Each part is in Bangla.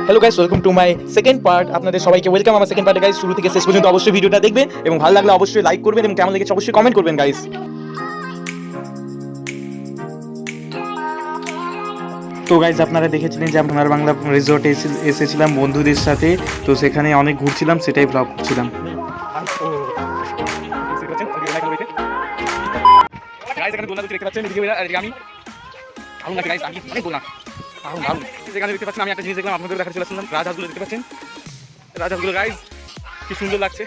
Hello guys, welcome to my second part. আপনাদের সবাইকে ওয়েলকাম আমার সেকেন্ড পার্টে গাইস। শুরু থেকে শেষ পর্যন্ত অবশ্যই ভিডিওটা দেখবেন এবং ভালো লাগলে অবশ্যই লাইক করবেন এবং কেমন লেগেছে অবশ্যই কমেন্ট করবেন গাইস। তো গাইজ আপনারা দেখেছিলেন যে আমরা বাংলা রিসোর্টে এসেছিলাম বন্ধুদের সাথে। তো সেখানে অনেক ঘুরছিলাম, সেটাই ব্লগ করছিলাম। সেখানে দেখতে পাচ্ছেন আমি একটা জিনিস দেখলাম, আপনাদের দেখাতে চলেছিলাম। রাজহাঁসগুলো দেখতে পাচ্ছেন, রাজহাঁসগুলো গাইজ কি সুন্দর লাগছে।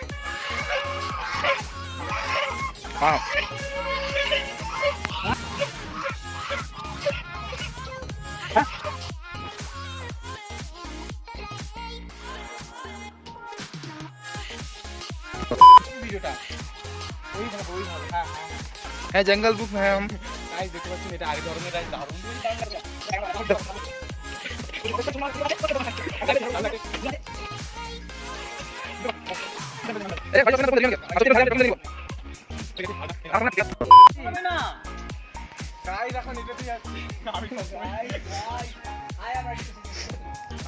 है जंगल बुक में है हम। দেখতে পাচ্ছেন এটা আরেক ধরনের রাইস, দারুণ।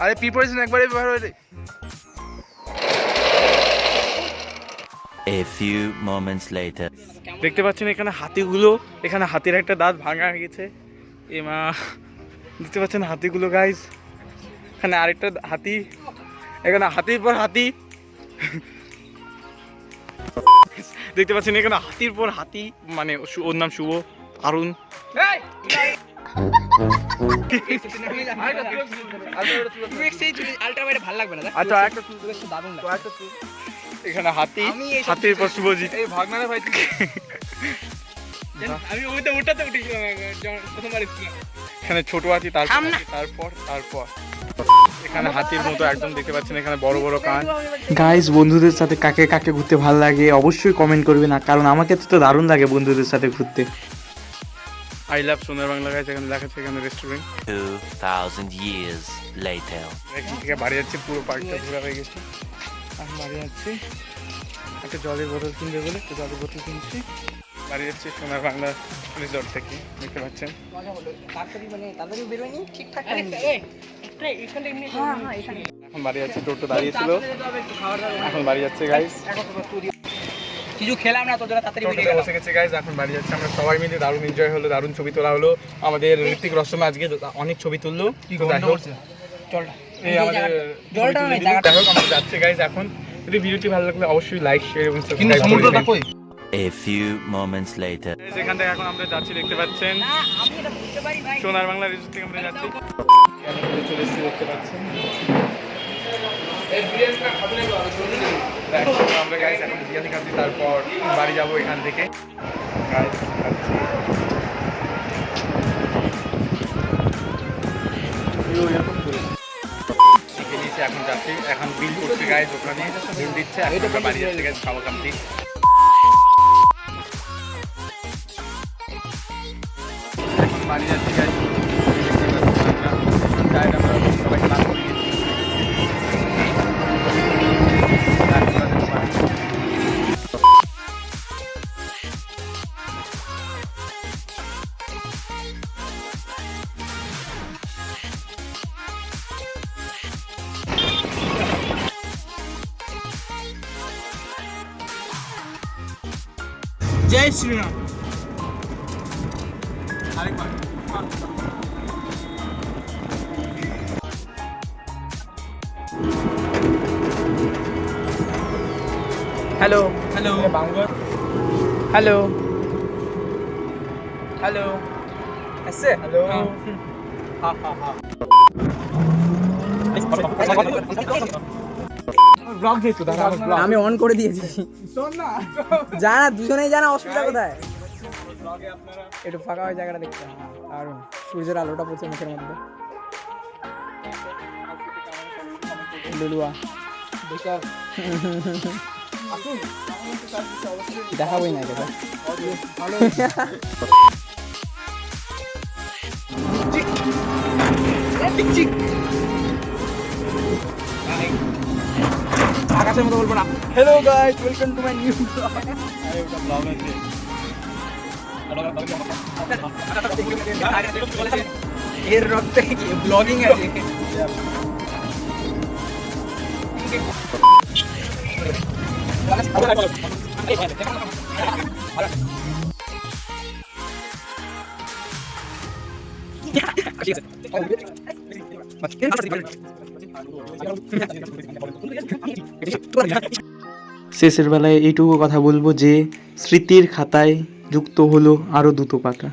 अरे प्रिपरेशन एक बार भी बाहर हो A few moments later. দেখতে পাচ্ছেন এখানে হাতিগুলো, এখানে হাতির একটা দাঁত ভাঙা হয়ে গেছে। এমা দেখতে পাচ্ছেন হাতিগুলো গাইজ, এখানে আরেকটা হাতি, এখানে হাতির পর হাতি। দেখতে পাচ্ছেন এখানে হাতির পর হাতি, মানে ওর নাম শুভ, আরুণ। এখানে হাতি, হাতির পর শুভজিৎ। भागना भाई আমি ওটাতে উঠেছিলাম প্রথমবার এসেছিলাম। এখানে ছোট হাতি, তারপর এখানে হাতির মতো একদম দেখতে পাচ্ছেন, এখানে বড় বড় কান। গাইস, বন্ধুদের সাথে কাকে কাকে ঘুরতে ভালো লাগে অবশ্যই কমেন্ট করবেন, না কারণ আমাকে তো দারুণ লাগে বন্ধুদের সাথে ঘুরতে। আই লাভ সোনার বাংলা গাইস। এখানে লেখা আছে এখানে রেস্টুরেন্ট। 2000 years later. এখান থেকে বাড়ি যাচ্ছে, পুরো পার্কটা ঘোরা হয়ে গেছে। আমি বাড়ি যাচ্ছি, একটা জলের বোতল কিনবে বলে একটা জলের বোতল কিনছি। বাড়ি যাচ্ছি সোনার বাংলা রিসর্ট থেকে, দেখতে পাচ্ছেন। এখন বাড়ি যাচ্ছে, টোটো দাঁড়িয়েছিল, এখন বাড়ি যাচ্ছে গাইস। কিছু খেলাম না তো জন্য তাড়াতাড়ি টোটোতে বসে গেছে গাইস, এখন বাড়ি যাচ্ছে। আমরা সবাই মিলে দারুণ এনজয় হলো, দারুণ ছবি তোলা হলো। আমাদের ঋত্বিক রোশন আজকে অনেক ছবি তুললো। জলটা এই আমাদের জলটা আমরা যাচ্ছে গাইস এখন। যদি ভিডিওটি ভালো লাগলে অবশ্যই লাইক, শেয়ার এবং সাবস্ক্রাইব করবেন। A few moments later. যেখান থেকে এখন আমরা যাচ্ছি দেখতে পাচ্ছেন সোনার বাংলা রিসোর্ট থেকে আমরা যাচ্ছি। চলে এসেছি দেখতে পাচ্ছেন। আমরা গাইস এখন বিরিয়ানি খাচ্ছি, তারপর বাড়ি যাবো এখান থেকে। গাইস খাচ্ছি, শিখে নিয়েছি, এখন যাচ্ছি। এখন বিল করছে গাইস, ওখানে বিল দিচ্ছে। এখন আমরা বাড়ি যাচ্ছি গাইস, খাওয়া খাচ্ছি। এখন বাড়ি যাচ্ছি গাইস, সবাই ক্লাস করে গেছি। जय श्री राम। আরেকবার हेलो हेलो हेलो हेलो ऐसे हेलो हाँ हाँ हाँ আমি অন করে দিয়েছি। জানা দুজনেই জানা, অসুবিধা কোথায়? একটু ফাঁকা হয় জায়গাটা দেখতে, আর সূর্যের আলোটা পড়ছে মুখের মধ্যে। লুলুয়া দেখাবই না এটা। আকাশের মতো বলবো না। Hello guys, welcome to my new blog. আরে ওটা ব্লগ আছে। এর রক্তে ব্লগিং আছে। শেষের বেলায় এইটুকু কথা বলবো যে স্মৃতির খাতায় যুক্ত হলো আরো দুটো পাতা।